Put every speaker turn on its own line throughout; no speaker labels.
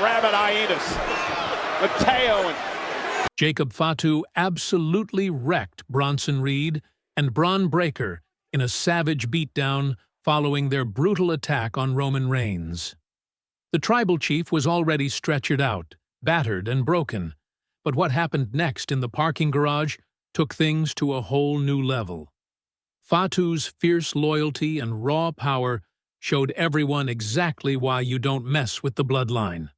rabid hyenas. Mateo and
Jacob Fatu absolutely wrecked Bronson Reed and Bron Breakker in a savage beatdown following their brutal attack on Roman Reigns. The tribal chief was already stretchered out, battered and broken, but what happened next in the parking garage took things to a whole new level. Fatu's fierce loyalty and raw power showed everyone exactly why you don't mess with the bloodline.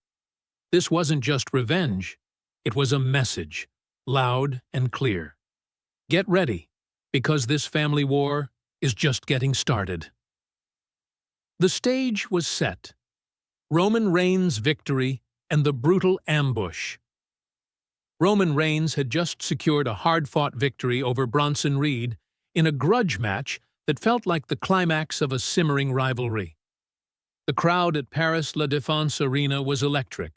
This wasn't just revenge, it was a message, loud and clear. Get ready, because this family war is just getting started. The stage was set. Roman Reigns' victory and the brutal ambush. Roman Reigns had just secured a hard-fought victory over Bronson Reed in a grudge match that felt like the climax of a simmering rivalry. The crowd at Paris La Défense Arena was electric,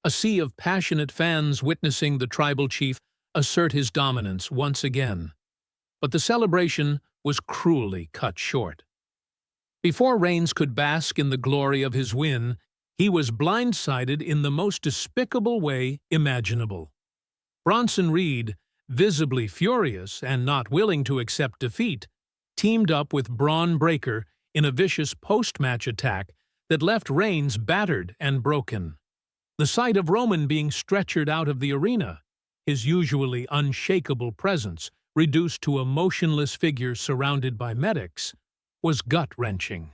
a sea of passionate fans witnessing the tribal chief assert his dominance once again. But the celebration was cruelly cut short. Before Reigns could bask in the glory of his win, he was blindsided in the most despicable way imaginable. Bronson Reed, visibly furious and not willing to accept defeat, teamed up with Bron Breakker in a vicious post-match attack that left Reigns battered and broken. The sight of Roman being stretchered out of the arena, his usually unshakable presence reduced to a motionless figure surrounded by medics, was gut-wrenching.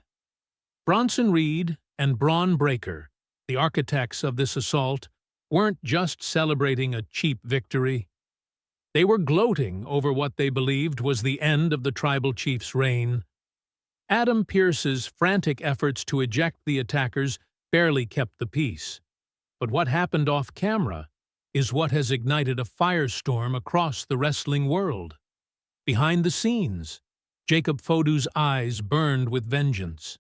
Bronson Reed and Bron Breakker, the architects of this assault, weren't just celebrating a cheap victory. They were gloating over what they believed was the end of the tribal chief's reign. Adam Pearce's frantic efforts to eject the attackers barely kept the peace. But what happened off-camera is what has ignited a firestorm across the wrestling world. Behind the scenes, Jacob Fatu's eyes burned with vengeance.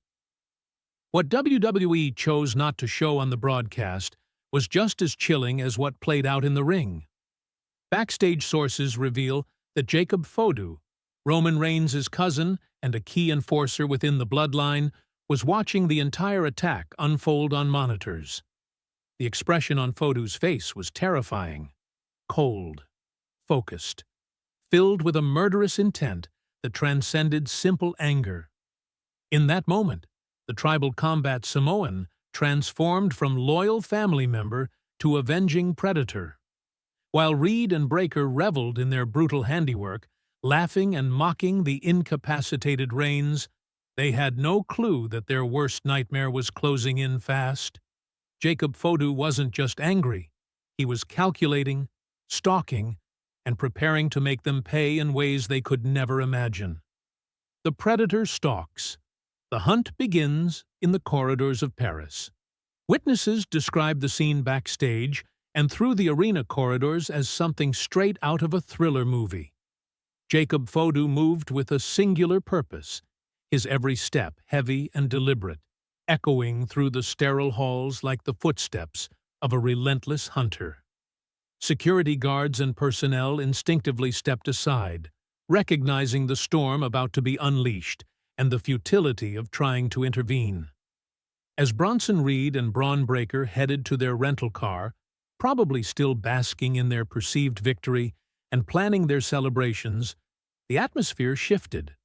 What WWE chose not to show on the broadcast was just as chilling as what played out in the ring. Backstage sources reveal that Jacob Fatu, Roman Reigns' cousin and a key enforcer within the bloodline, was watching the entire attack unfold on monitors. The expression on Fatu's face was terrifying, cold, focused, filled with a murderous intent that transcended simple anger. In that moment, the tribal combat Samoan transformed from loyal family member to avenging predator. While Reed and Breakker reveled in their brutal handiwork, laughing and mocking the incapacitated Reigns, they had no clue that their worst nightmare was closing in fast. Jacob Fatu wasn't just angry, he was calculating, stalking, and preparing to make them pay in ways they could never imagine. The predator stalks. The hunt begins in the corridors of Paris. Witnesses describe the scene backstage and through the arena corridors as something straight out of a thriller movie. Jacob Fatu moved with a singular purpose, his every step heavy and deliberate, echoing through the sterile halls like the footsteps of a relentless hunter. Security guards and personnel instinctively stepped aside, recognizing the storm about to be unleashed and the futility of trying to intervene. As Bronson Reed and Bron Breakker headed to their rental car, probably still basking in their perceived victory and planning their celebrations, the atmosphere shifted.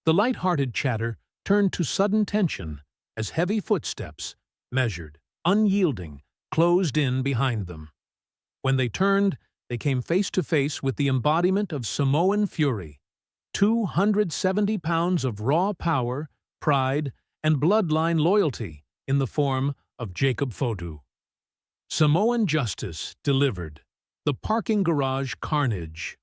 The light-hearted chatter turned to sudden tension as heavy footsteps, measured, unyielding, closed in behind them. When they turned, they came face to face with the embodiment of Samoan fury, 270 pounds of raw power, pride, and bloodline loyalty in the form of Jacob Fatu. Samoan justice delivered. The parking garage carnage.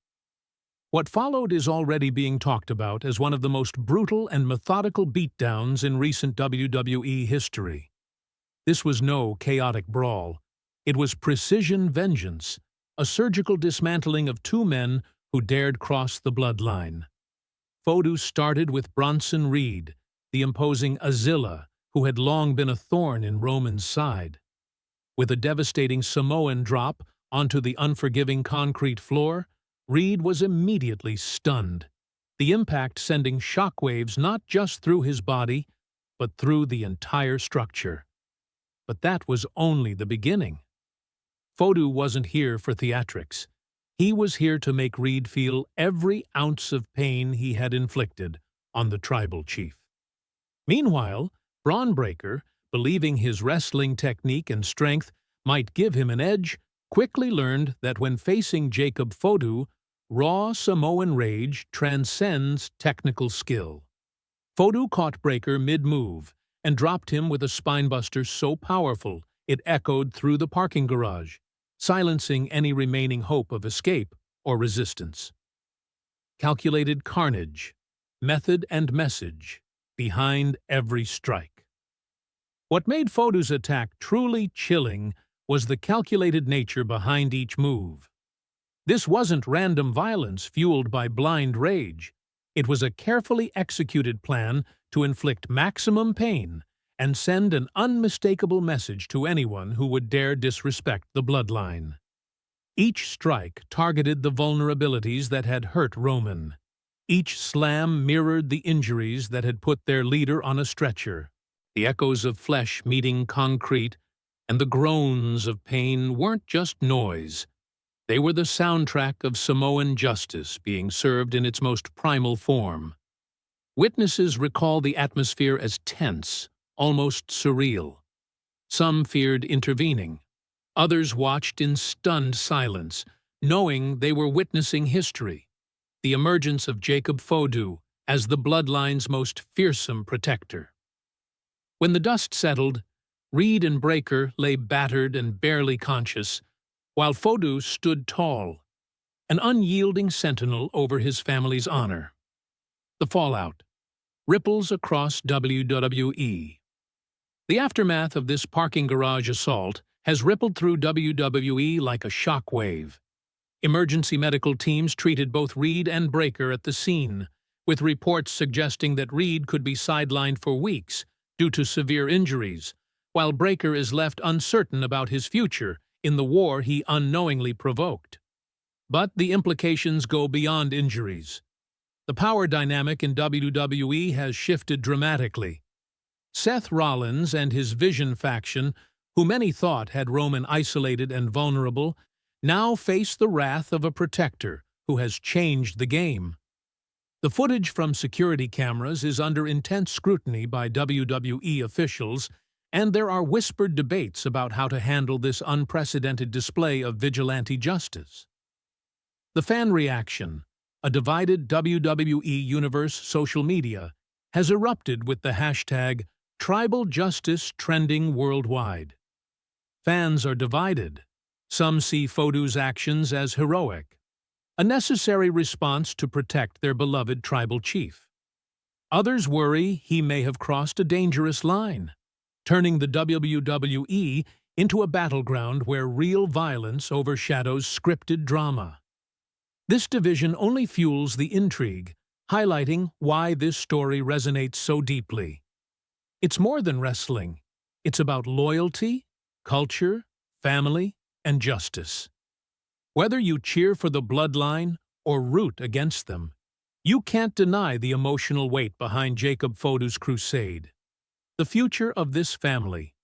What followed is already being talked about as one of the most brutal and methodical beatdowns in recent WWE history. This was no chaotic brawl. It was precision vengeance, a surgical dismantling of two men who dared cross the bloodline. Fatu started with Bronson Reed, the imposing Azilla, who had long been a thorn in Roman's side. With a devastating Samoan drop onto the unforgiving concrete floor, Reed was immediately stunned, the impact sending shockwaves not just through his body, but through the entire structure. But that was only the beginning. Fatu wasn't here for theatrics. He was here to make Reed feel every ounce of pain he had inflicted on the tribal chief. Meanwhile, Bron Breakker, believing his wrestling technique and strength might give him an edge, quickly learned that when facing Jacob Fatu, raw Samoan rage transcends technical skill. Fatu caught Breakker mid-move and dropped him with a spinebuster so powerful it echoed through the parking garage, silencing any remaining hope of escape or resistance. Calculated carnage, method and message behind every strike. What made Fatu's attack truly chilling was the calculated nature behind each move. This wasn't random violence fueled by blind rage. It was a carefully executed plan to inflict maximum pain and send an unmistakable message to anyone who would dare disrespect the bloodline. Each strike targeted the vulnerabilities that had hurt Roman. Each slam mirrored the injuries that had put their leader on a stretcher. The echoes of flesh meeting concrete and the groans of pain weren't just noise. They were the soundtrack of Samoan justice being served in its most primal form. Witnesses recall the atmosphere as tense, almost surreal. Some feared intervening. Others watched in stunned silence, knowing they were witnessing history, the emergence of Jacob Fatu as the bloodline's most fearsome protector. When the dust settled, Reed and Breakker lay battered and barely conscious, while Fatu stood tall, an unyielding sentinel over his family's honor. The fallout. Ripples across WWE. The aftermath of this parking garage assault has rippled through WWE like a shockwave. Emergency medical teams treated both Reed and Breakker at the scene, with reports suggesting that Reed could be sidelined for weeks due to severe injuries, while Breakker is left uncertain about his future in the war he unknowingly provoked. But the implications go beyond injuries. The power dynamic in WWE has shifted dramatically. Seth Rollins and his Vision faction, who many thought had Roman isolated and vulnerable, now face the wrath of a protector who has changed the game. The footage from security cameras is under intense scrutiny by WWE officials, and there are whispered debates about how to handle this unprecedented display of vigilante justice. The fan reaction, a divided WWE Universe social media, has erupted with the hashtag Tribal Justice trending worldwide. Fans are divided. Some see Fatu's actions as heroic, a necessary response to protect their beloved tribal chief. Others worry he may have crossed a dangerous line, turning the WWE into a battleground where real violence overshadows scripted drama. This division only fuels the intrigue, highlighting why this story resonates so deeply. It's more than wrestling. It's about loyalty, culture, family, and justice. Whether you cheer for the bloodline or root against them, you can't deny the emotional weight behind Jacob Fatu's crusade. The future of this family.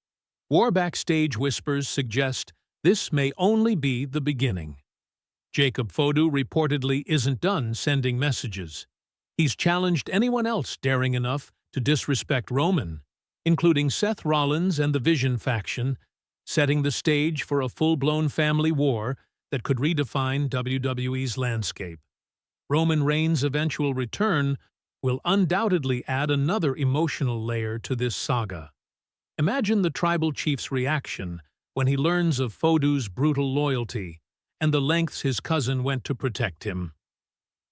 War backstage whispers suggest this may only be the beginning. Jacob Fatu reportedly isn't done sending messages. He's challenged anyone else daring enough to disrespect Roman, including Seth Rollins and the Vision faction, setting the stage for a full-blown family war that could redefine WWE's landscape. Roman Reigns' eventual return will undoubtedly add another emotional layer to this saga. Imagine the tribal chief's reaction when he learns of Fatu's brutal loyalty and the lengths his cousin went to protect him.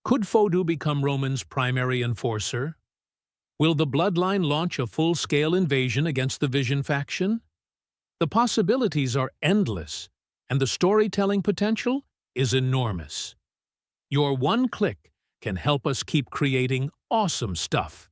Could Fatu become Roman's primary enforcer? Will the bloodline launch a full-scale invasion against the Vision faction? The possibilities are endless, and the storytelling potential is enormous. Your one click can help us keep creating awesome stuff.